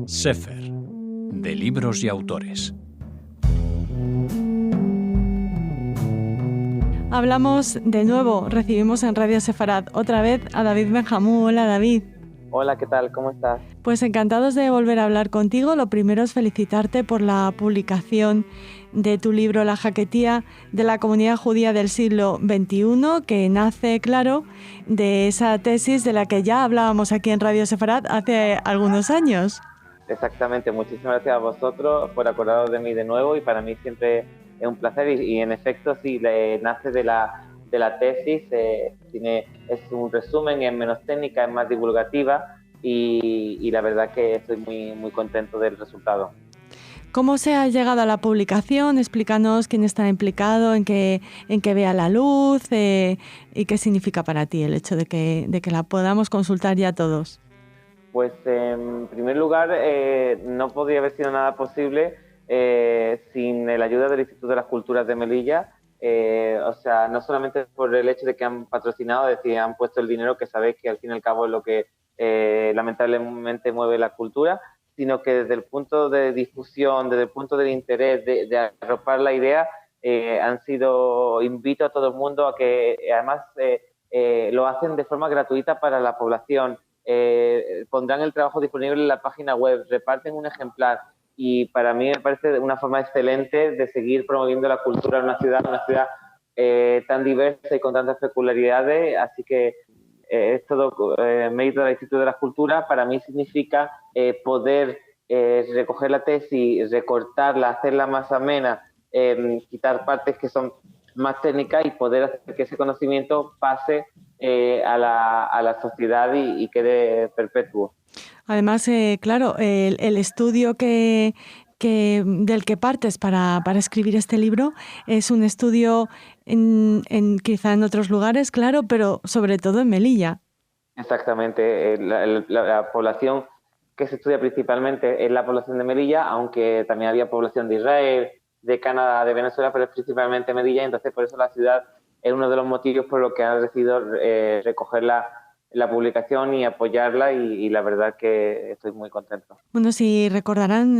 Sefer, de libros y autores. Hablamos de nuevo, recibimos en Radio Sefarad otra vez a David Benjamú. Hola, David. Hola, ¿qué tal? ¿Cómo estás? Pues encantados de volver a hablar contigo. Lo primero es felicitarte por la publicación de tu libro La Jaquetía de la comunidad judía del siglo XXI, que nace, claro, de esa tesis de la que ya hablábamos aquí en Radio Sefarad hace algunos años. Exactamente, muchísimas gracias a vosotros por acordaros de mí de nuevo, y para mí siempre es un placer y en efecto sí, nace de la tesis, es un resumen, es menos técnica, es más divulgativa y la verdad que estoy muy, muy contento del resultado. ¿Cómo se ha llegado a la publicación? Explícanos quién está implicado en que vea la luz y qué significa para ti el hecho de que la podamos consultar ya todos. Pues en primer lugar, no podría haber sido nada posible sin la ayuda del Instituto de las Culturas de Melilla. O sea, no solamente por el hecho de que han patrocinado, es decir, han puesto el dinero, que sabéis que al fin y al cabo es lo que lamentablemente mueve la cultura, sino que desde el punto de difusión, desde el punto del interés de arropar la idea, invito a todo el mundo a que además lo hacen de forma gratuita para la población. Pondrán el trabajo disponible en la página web, reparten un ejemplar, y para mí me parece una forma excelente de seguir promoviendo la cultura en una ciudad tan diversa y con tantas peculiaridades. Así que es todo mérito del Instituto de las Culturas. Para mí significa poder recoger la tesis, recortarla, hacerla más amena, quitar partes que son más técnicas y poder hacer que ese conocimiento pase a la sociedad y quede perpetuo. Además, claro, el estudio del que partes para escribir este libro es un estudio quizá en otros lugares, claro, pero sobre todo en Melilla. Exactamente. La población que se estudia principalmente es la población de Melilla, aunque también había población de Israel, de Canadá, de Venezuela, pero es principalmente Melilla. Entonces, por eso la ciudad es uno de los motivos por los que han decidido recoger la publicación y apoyarla, y la verdad que estoy muy contento. Bueno, si recuerdan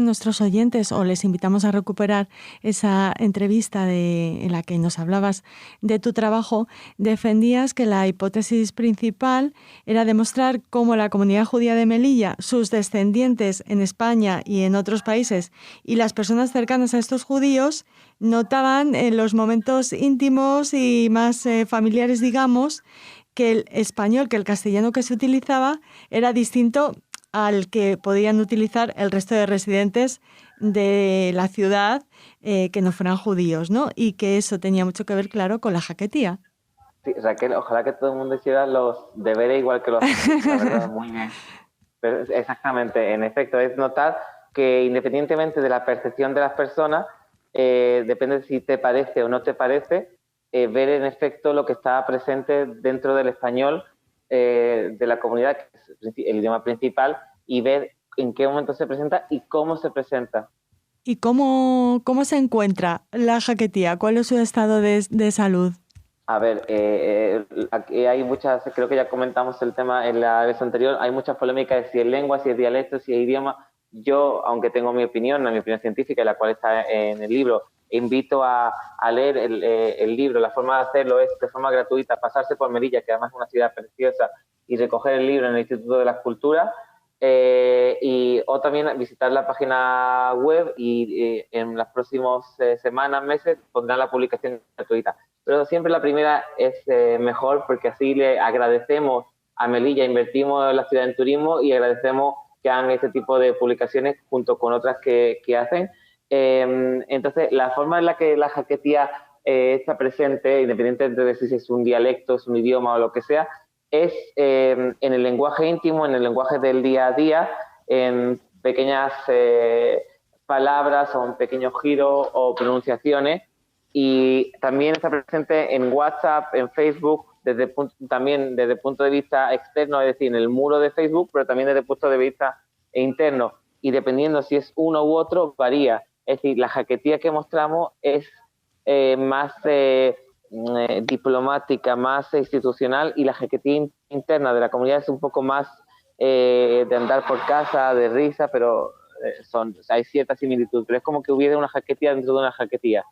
nuestros oyentes, o les invitamos a recuperar esa entrevista en la que nos hablabas de tu trabajo, defendías que la hipótesis principal era demostrar cómo la comunidad judía de Melilla, sus descendientes en España y en otros países, y las personas cercanas a estos judíos notaban en los momentos íntimos y más familiares, digamos, que el español, que el castellano que se utilizaba era distinto al que podían utilizar el resto de residentes de la ciudad que no fueran judíos, ¿no? Y que eso tenía mucho que ver, claro, con la jaquetía. Sí, Raquel, ojalá que todo el mundo hiciera los deberes igual que los hacen, la verdad, muy bien. Pero exactamente, en efecto, es notar que independientemente de la percepción de las personas, depende de si te parece o no te parece, ver en efecto lo que está presente dentro del español de la comunidad, que es el idioma principal, y ver en qué momento se presenta y cómo se presenta. ¿Y cómo se encuentra la jaquetía? ¿Cuál es su estado de salud? A ver, aquí hay muchas, creo que ya comentamos el tema en la vez anterior, hay muchas polémicas de si es lengua, si es dialecto, si es idioma. Yo, aunque tengo mi opinión científica, la cual está en el libro, invito a leer el libro. La forma de hacerlo es de forma gratuita, pasarse por Melilla, que además es una ciudad preciosa, y recoger el libro en el Instituto de las Culturas, o también visitar la página web, y en las próximas semanas, meses, pondrán la publicación gratuita. Pero siempre la primera es mejor, porque así le agradecemos a Melilla, invertimos en la ciudad en turismo y agradecemos que hagan este tipo de publicaciones junto con otras que hacen. Entonces, la forma en la que la jaquetía está presente, independientemente de si es un dialecto, es un idioma o lo que sea, es en el lenguaje íntimo, en el lenguaje del día a día, en pequeñas palabras o en pequeños giros o pronunciaciones, y también está presente en WhatsApp, en Facebook, también desde el punto de vista externo, es decir, en el muro de Facebook, pero también desde el punto de vista interno, y dependiendo si es uno u otro, varía. Es decir, la jaquetía que mostramos es más diplomática, más institucional, y la jaquetía interna de la comunidad es un poco más de andar por casa, de risa, pero hay cierta similitud, pero es como que hubiera una jaquetía dentro de una jaquetía.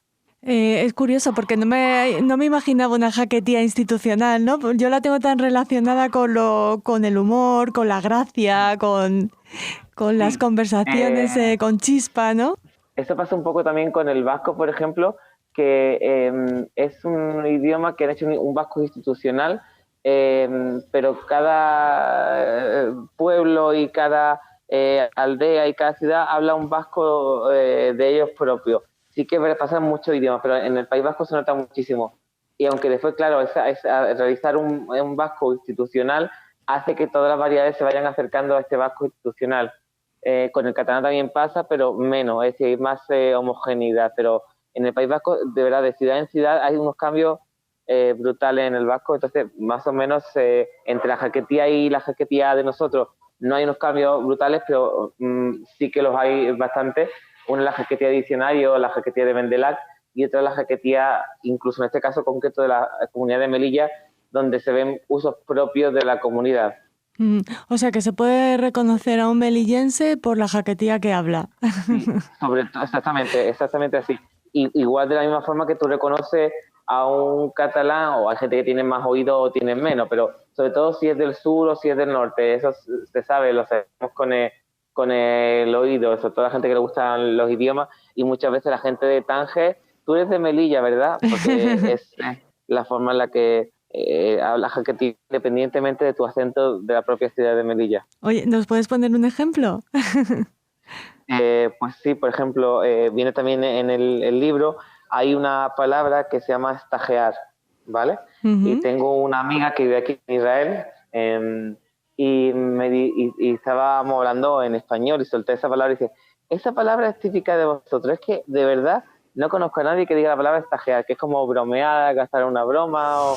Es curioso porque no me imaginaba una jaquetía institucional, ¿no? Yo la tengo tan relacionada con el humor, con la gracia, con las conversaciones con chispa, ¿no? Eso pasa un poco también con el vasco, por ejemplo, que es un idioma que han hecho un vasco institucional, pero cada pueblo y cada aldea y cada ciudad habla un vasco de ellos propios. Sí que pasan muchos idiomas, pero en el País Vasco se nota muchísimo. Y aunque después, claro, realizar un vasco institucional hace que todas las variedades se vayan acercando a este vasco institucional. Con el catalán también pasa, pero menos, es decir, hay más homogeneidad. Pero en el País Vasco, de verdad, de ciudad en ciudad hay unos cambios brutales en el vasco. Entonces, más o menos, entre la jaquetía y la jaquetía de nosotros, no hay unos cambios brutales, pero sí que los hay bastante. Una es la jaquetía de diccionario, la jaquetía de Mendelac, y otra es la jaquetía, incluso en este caso concreto, de la comunidad de Melilla, donde se ven usos propios de la comunidad. O sea que se puede reconocer a un melillense por la jaquetía que habla. Sí, sobre todo, exactamente así. Y igual de la misma forma que tú reconoces a un catalán, o hay gente que tiene más oído o tiene menos, pero sobre todo si es del sur o si es del norte, eso se sabe, lo sabemos con el oído, sobre todo la gente que le gustan los idiomas, y muchas veces la gente de Tánger, tú eres de Melilla, ¿verdad? Porque es la forma en la que hablas jaquetí, independientemente de tu acento de la propia ciudad de Melilla. Oye, ¿nos puedes poner un ejemplo? Pues sí, por ejemplo, viene también en el libro, hay una palabra que se llama estajear, ¿vale? Uh-huh. Y tengo una amiga que vive aquí en Israel, y estábamos hablando en español y solté esa palabra y dice, esa palabra es típica de vosotros, es que de verdad no conozco a nadie que diga la palabra estajear, que es como bromear, gastar una broma o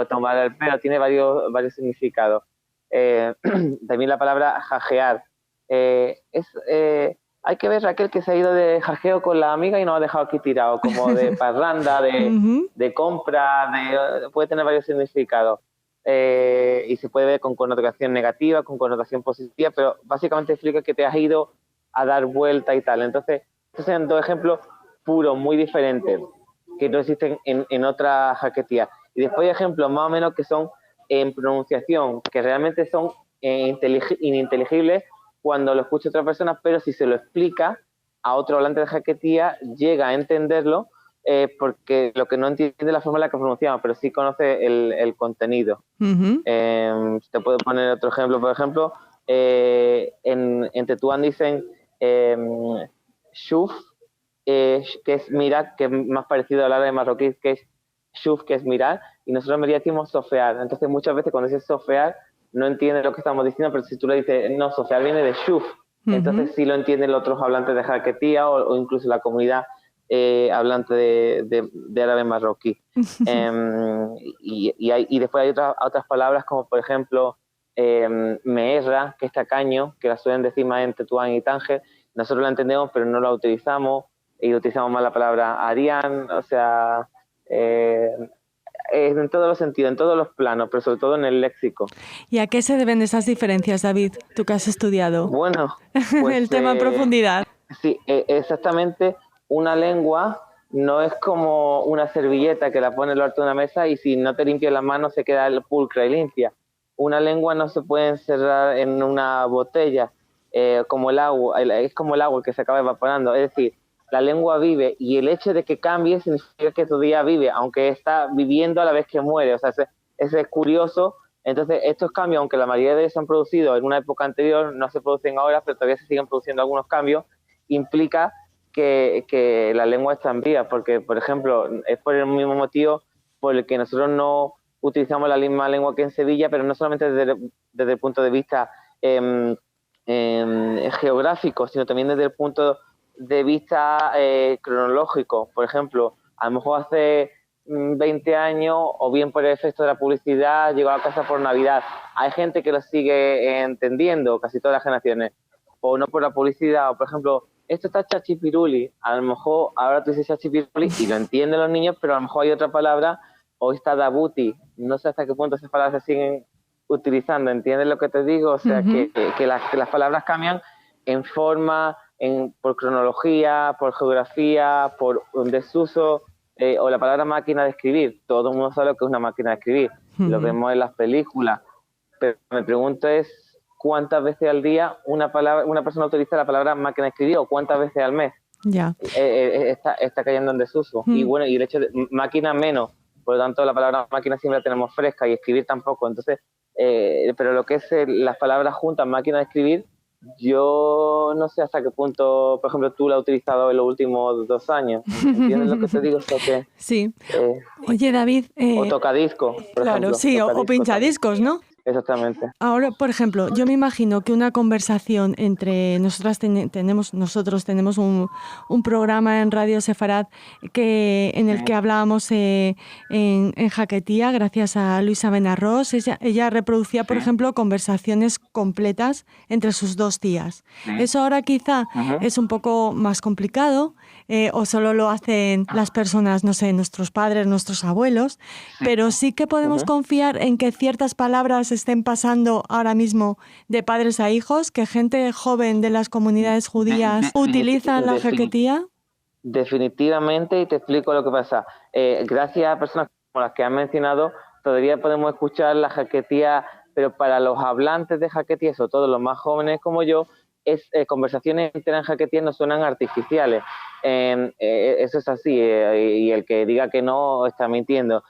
tomar el pelo, tiene varios significados. También la palabra jajear, hay que ver, Raquel, que se ha ido de jajeo con la amiga y nos ha dejado aquí tirado, como de parranda, de compra, puede tener varios significados. Y se puede ver con connotación negativa, con connotación positiva, pero básicamente explica que te has ido a dar vuelta y tal. Entonces, estos son dos ejemplos puros, muy diferentes, que no existen en otra jaquetía. Y después hay ejemplos más o menos que son en pronunciación, que realmente son ininteligibles cuando lo escucha otra persona, pero si se lo explica a otro hablante de jaquetía, llega a entenderlo, porque lo que no entiende es la forma en la que pronunciamos, pero sí conoce el contenido. Uh-huh. Te puedo poner otro ejemplo. Por ejemplo, en Tetuán dicen shuf, que es mirar, que es más parecido al árabe marroquí, que es shuf, que es mirar, y nosotros en Melilla decimos sofear. Entonces muchas veces cuando dices sofear no entiende lo que estamos diciendo, pero si tú le dices, no, sofear viene de shuf, uh-huh. Entonces sí lo entienden los otros hablantes de jaquetía o incluso la comunidad hablante de árabe marroquí. Y después hay otras palabras como por ejemplo meerra, que es tacaño, que la suelen decir más en Tetuán y Tánger. Nosotros la entendemos pero no la utilizamos, y utilizamos más la palabra arián, o sea, en todos los sentidos, en todos los planos, pero sobre todo en el léxico. ¿Y a qué se deben esas diferencias, David, tú que has estudiado? Bueno, pues, el tema en profundidad. Sí, exactamente. Una lengua no es como una servilleta que la pones al alto de una mesa y si no te limpias las manos se queda pulcra y limpia. Una lengua no se puede encerrar en una botella, como el agua, es como el agua que se acaba evaporando. Es decir, la lengua vive, y el hecho de que cambie significa que todavía vive, aunque está viviendo a la vez que muere. O sea, eso es curioso. Entonces, estos cambios, aunque la mayoría de ellos se han producido en una época anterior, no se producen ahora, pero todavía se siguen produciendo algunos cambios, implica que la lengua está en vía, porque, por ejemplo, es por el mismo motivo por el que nosotros no utilizamos la misma lengua que en Sevilla, pero no solamente desde el punto de vista geográfico, sino también desde el punto de vista cronológico. Por ejemplo, a lo mejor hace 20 años, o bien por el efecto de la publicidad, llegó a casa por Navidad. Hay gente que lo sigue entendiendo, casi todas las generaciones, o no por la publicidad, o por ejemplo, esto está chachipiruli, a lo mejor ahora tú dices chachipiruli y lo entienden los niños, pero a lo mejor hay otra palabra, o está dabuti, no sé hasta qué punto esas palabras se siguen utilizando, ¿entiendes lo que te digo? O sea, que las palabras cambian en forma, por cronología, por geografía, por un desuso, o la palabra máquina de escribir. Todo el mundo sabe lo que es una máquina de escribir, lo vemos en las películas, pero me pregunto es cuántas veces al día una persona utiliza la palabra máquina de escribir, o cuántas veces al mes. Ya. Está cayendo en desuso. Y bueno, y el hecho de máquina menos, por lo tanto la palabra máquina siempre la tenemos fresca, y escribir tampoco. Entonces, pero lo que es las palabras juntas, máquina de escribir, yo no sé hasta qué punto, por ejemplo, tú la has utilizado en los últimos 2 años. ¿Entiendes lo que te digo? Sí. Oye, David... o tocadisco, por claro, ejemplo. Sí, o pinchadiscos, ¿no? Exactamente. Ahora, por ejemplo, yo me imagino que una conversación entre nosotros tenemos un programa en Radio Sefarad en el que hablábamos en jaquetía, gracias a Luisa Benarrós. Ella reproducía, por ejemplo, conversaciones completas entre sus 2 tías. Eso ahora quizá es un poco más complicado, o solo lo hacen las personas, no sé, nuestros padres, nuestros abuelos, pero sí que podemos confiar en que ciertas palabras estén pasando ahora mismo de padres a hijos, que gente joven de las comunidades judías utiliza la jaquetía. Definitivamente, y te explico lo que pasa. Gracias a personas como las que has mencionado, todavía podemos escuchar la jaquetía, pero para los hablantes de jaquetía, sobre todo los más jóvenes como yo, conversaciones enteras en jaquetía no suenan artificiales. Eso es así, y el que diga que no está mintiendo.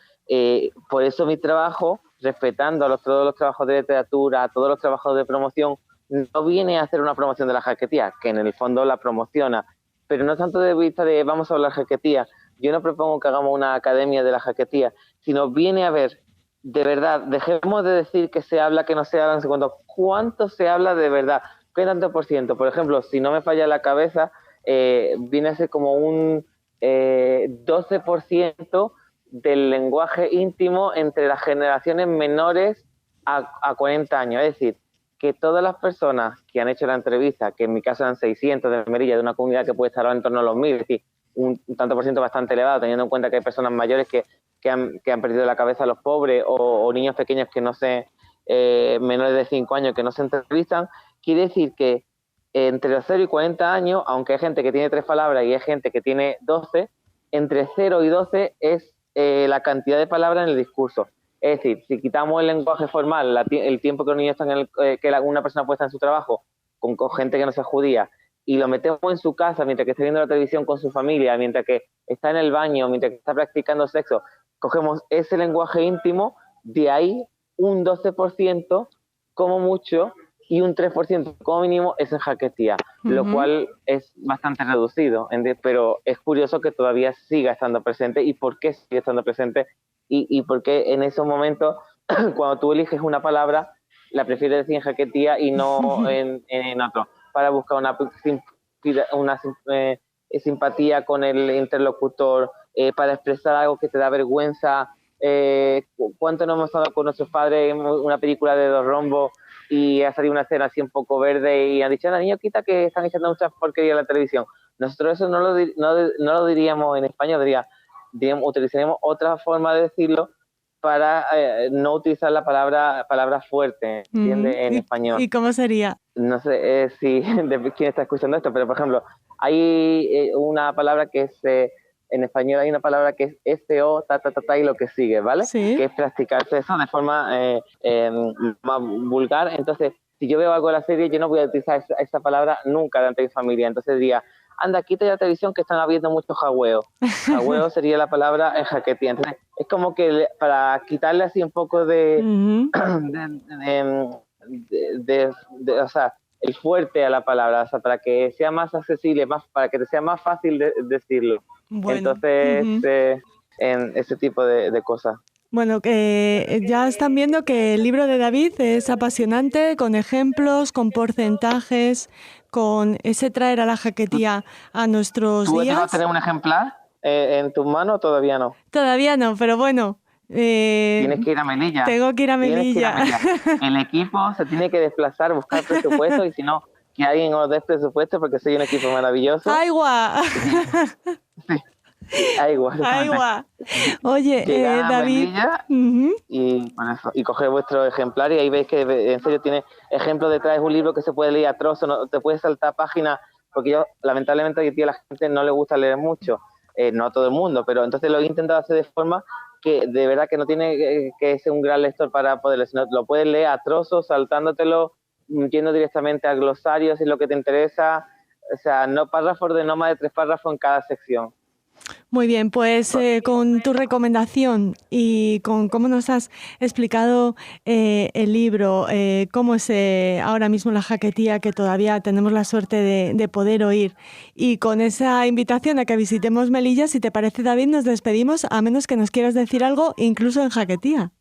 Por eso mi trabajo, respetando a todos los trabajos de literatura, a todos los trabajos de promoción, no viene a hacer una promoción de la jaquetía, que en el fondo la promociona, pero no tanto de vista de vamos a hablar jaquetía. Yo no propongo que hagamos una academia de la jaquetía, sino viene a ver, de verdad, dejemos de decir que se habla, que no se habla, no sé cuánto se habla de verdad, qué tanto por ciento. Por ejemplo, si no me falla la cabeza, viene a ser como un 12% del lenguaje íntimo entre las generaciones menores a 40 años. Es decir, que todas las personas que han hecho la entrevista, que en mi caso eran 600 de Merilla, de una comunidad que puede estar ahora en torno a los 1000, es decir, un tanto por ciento bastante elevado, teniendo en cuenta que hay personas mayores que han perdido la cabeza, los pobres, o niños pequeños que no se, menores de 5 años que no se entrevistan, quiere decir que entre los 0 y 40 años, aunque hay gente que tiene 3 palabras y hay gente que tiene 12, entre 0 y 12 es la cantidad de palabras en el discurso. Es decir, si quitamos el lenguaje formal, el tiempo que los niños están que una persona puede estar en su trabajo con gente que no sea judía, y lo metemos en su casa mientras que está viendo la televisión con su familia, mientras que está en el baño, mientras que está practicando sexo, cogemos ese lenguaje íntimo, de ahí un 12% como mucho, y un 3% como mínimo es en jaquetía, lo cual es bastante reducido, pero es curioso que todavía siga estando presente. ¿Y por qué sigue estando presente? Y por qué en esos momentos, cuando tú eliges una palabra, la prefieres decir en jaquetía y no en otro, para buscar una simpatía con el interlocutor, para expresar algo que te da vergüenza. ¿Cuánto nos hemos estado con nuestros padres en una película de Dos Rombos y ha salido una escena así un poco verde y han dicho, la niña quita que están echando muchas porquerías en la televisión? Nosotros eso no lo diríamos en español, utilizaríamos otra forma de decirlo para no utilizar la palabra fuerte, ¿entiendes? En español. ¿Y cómo sería? No sé de quién está escuchando esto, pero por ejemplo, hay una palabra que es... en español hay una palabra que es SO, y lo que sigue, ¿vale? Sí. Que es practicarse eso de forma más vulgar. Entonces, si yo veo algo en la serie, yo no voy a utilizar esa palabra nunca delante de mi familia. Entonces diría, anda, quita ya la televisión que están habiendo mucho jagüeo. Jagüeo sería la palabra en jaquetía. Entonces, es como que para quitarle así un poco o sea, el fuerte a la palabra, o sea, para que sea más accesible, para que te sea más fácil decirlo. Bueno. Entonces, en ese tipo de cosas. Bueno, que ya están viendo que el libro de David es apasionante, con ejemplos, con porcentajes, con ese traer a la jaquetía a nuestros días. ¿Tú vas a tener un ejemplar en tus manos o todavía no? Todavía no, pero bueno. Tienes que ir a Melilla. Tengo que ir a Melilla. El equipo se tiene que desplazar, buscar presupuesto, y si no, que alguien os dé presupuesto, porque soy un equipo maravilloso. ¡Ay, guau! Sí. Aigua. Oye, David. Y coged vuestro ejemplar y ahí veis que en serio tiene ejemplos detrás. Es un libro que se puede leer a trozos, no te puedes saltar páginas, porque yo lamentablemente hoy en día a la gente no le gusta leer mucho, no a todo el mundo, pero entonces lo he intentado hacer de forma que de verdad que no tiene que ser un gran lector para poder leer, sino lo puedes leer a trozos, saltándotelo, yendo directamente al glosario si es lo que te interesa, o sea, no párrafos de no más de 3 párrafos en cada sección. Muy bien, pues con tu recomendación y con cómo nos has explicado el libro, cómo es ahora mismo la Jaquetía, que todavía tenemos la suerte de poder oír, y con esa invitación a que visitemos Melilla, si te parece, David, nos despedimos, a menos que nos quieras decir algo, incluso en Jaquetía.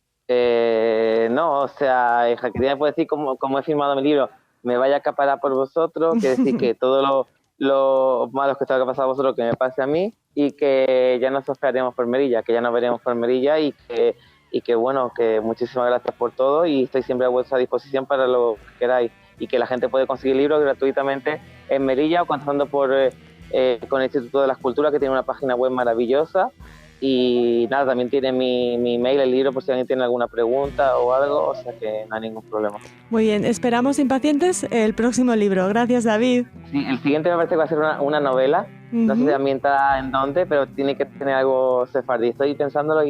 No, o sea, en Jaquetía me puedo decir, como he firmado mi libro, me vaya a acaparar por vosotros, quiere decir que todo lo malos que os ha pasado a vosotros que me pase a mí, y que ya nos hospederemos por Melilla, que ya nos veremos por Melilla, y que bueno, que muchísimas gracias por todo y estoy siempre a vuestra disposición para lo que queráis, y que la gente puede conseguir libros gratuitamente en Melilla o contactando con el Instituto de las Culturas, que tiene una página web maravillosa. Y nada, también tiene mi mail, el libro, por si alguien tiene alguna pregunta o algo, o sea que no hay ningún problema. Muy bien, esperamos impacientes el próximo libro. Gracias, David. Sí, el siguiente me parece que va a ser una novela, no sé si ambienta en dónde, pero tiene que tener algo sefardí. Estoy pensándolo,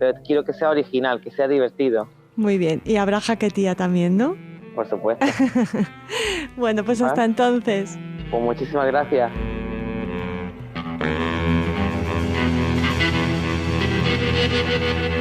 pero quiero que sea original, que sea divertido. Muy bien, y habrá Jaquetía también, ¿no? Por supuesto. Bueno, pues hasta entonces. Pues muchísimas gracias. Thank you.